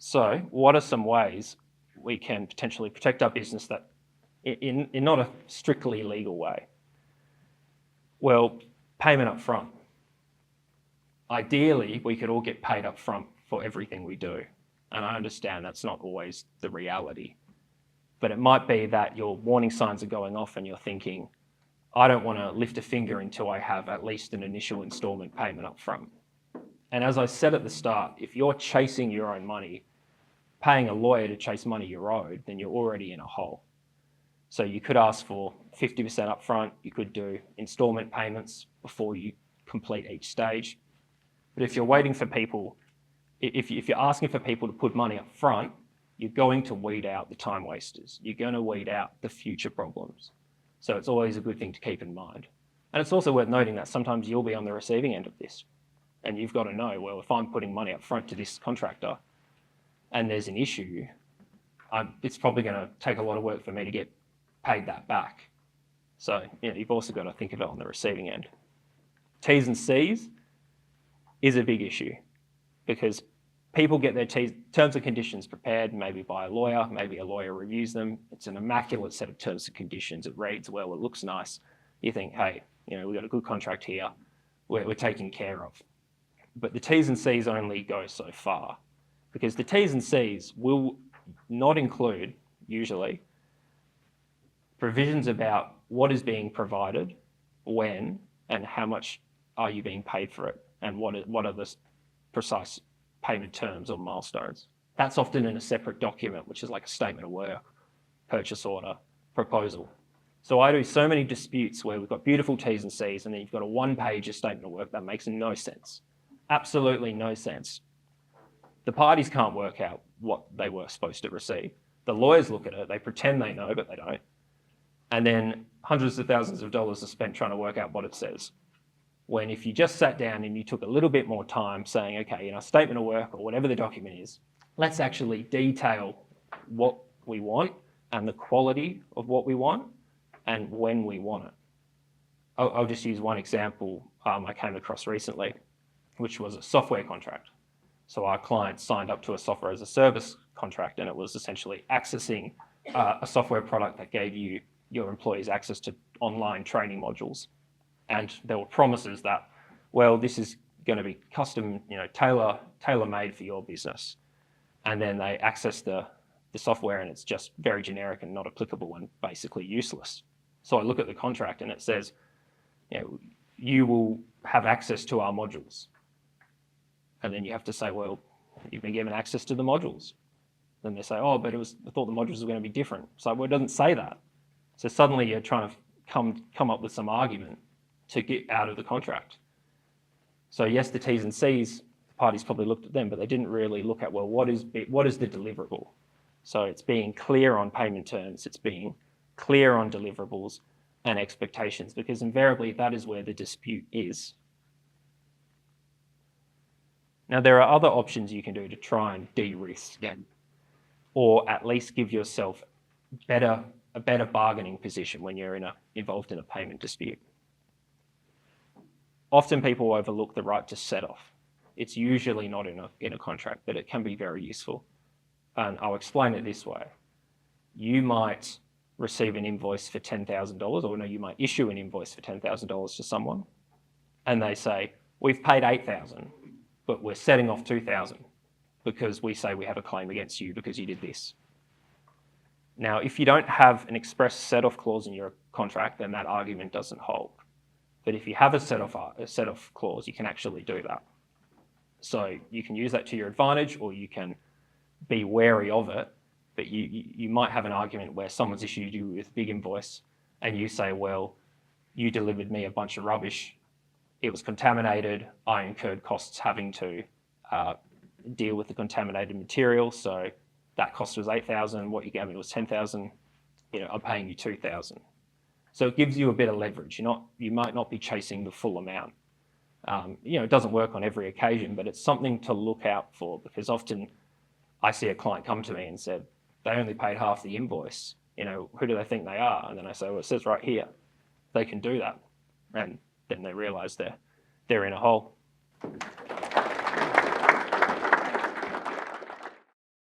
So what are some ways we can potentially protect our business that in not a strictly legal way? Well, payment up front. Ideally, we could all get paid up front for everything we do. And I understand that's not always the reality. But it might be that your warning signs are going off and you're thinking, I don't want to lift a finger until I have at least an initial installment payment up front. And as I said at the start, if you're chasing your own money, paying a lawyer to chase money you're owed, then you're already in a hole. So you could ask for 50% upfront, you could do installment payments before you complete each stage. But if you're waiting for people, if you're asking for people to put money up front, you're going to weed out the time wasters. You're going to weed out the future problems. So it's always a good thing to keep in mind. And it's also worth noting that sometimes you'll be on the receiving end of this. And you've got to know, well, if I'm putting money up front to this contractor and there's an issue, it's probably going to take a lot of work for me to get paid that back. So you've also got to think of it on the receiving end. T's and C's is a big issue because people get their terms and conditions prepared, maybe by a lawyer, maybe a lawyer reviews them. It's an immaculate set of terms and conditions. It reads well, it looks nice. You think, hey, we've got a good contract here, we're taken care of. But the T's and C's only go so far because the T's and C's will not include, usually, provisions about what is being provided, when, and how much are you being paid for it, and what are the precise payment terms or milestones. That's often in a separate document, which is like a statement of work, purchase order, proposal. So I do so many disputes where we've got beautiful T's and C's and then you've got a one-page statement of work that makes no sense. Absolutely no sense. The parties can't work out what they were supposed to receive. The lawyers look at it, they pretend they know, but they don't. And then hundreds of thousands of dollars are spent trying to work out what it says. When if you just sat down and you took a little bit more time saying, okay, in our statement of work or whatever the document is, let's actually detail what we want and the quality of what we want and when we want it. I'll just use one example I came across recently, which was a software contract. So our client signed up to a software as a service contract and it was essentially accessing a software product that gave your employees access to online training modules. And there were promises that, well, this is going to be custom, tailor-made for your business. And then they access the software and it's just very generic and not applicable and basically useless. So I look at the contract and it says, you will have access to our modules. And then you have to say, well, you've been given access to the modules. Then they say, oh, but I thought the modules were going to be different. So well, it doesn't say that. So suddenly you're trying to come up with some argument to get out of the contract. So yes, the T's and C's, the parties probably looked at them, but they didn't really look at, well, what is the deliverable? So it's being clear on payment terms, it's being clear on deliverables and expectations, because invariably that is where the dispute is. Now there are other options you can do to try and de-risk or at least give yourself a better bargaining position when you're involved in a payment dispute. Often people overlook the right to set off. It's usually not in a contract, but it can be very useful. And I'll explain it this way. You might receive an invoice for $10,000, or no, you might issue an invoice for $10,000 to someone, and they say, we've paid $8,000, but we're setting off $2,000 because we say we have a claim against you because you did this. Now, if you don't have an express set-off clause in your contract, then that argument doesn't hold. But if you have a set-off clause, you can actually do that. So you can use that to your advantage, or you can be wary of it, but you might have an argument where someone's issued you with a big invoice and you say, well, you delivered me a bunch of rubbish, it was contaminated, I incurred costs having to deal with the contaminated material, so that cost was $8,000, what you gave me was $10,000, I'm paying you $2,000. So it gives you a bit of leverage. You might not be chasing the full amount. It doesn't work on every occasion, but it's something to look out for, because often I see a client come to me and said, they only paid half the invoice. Who do they think they are? And then I say, well, it says right here, they can do that. And then they realize they're in a hole.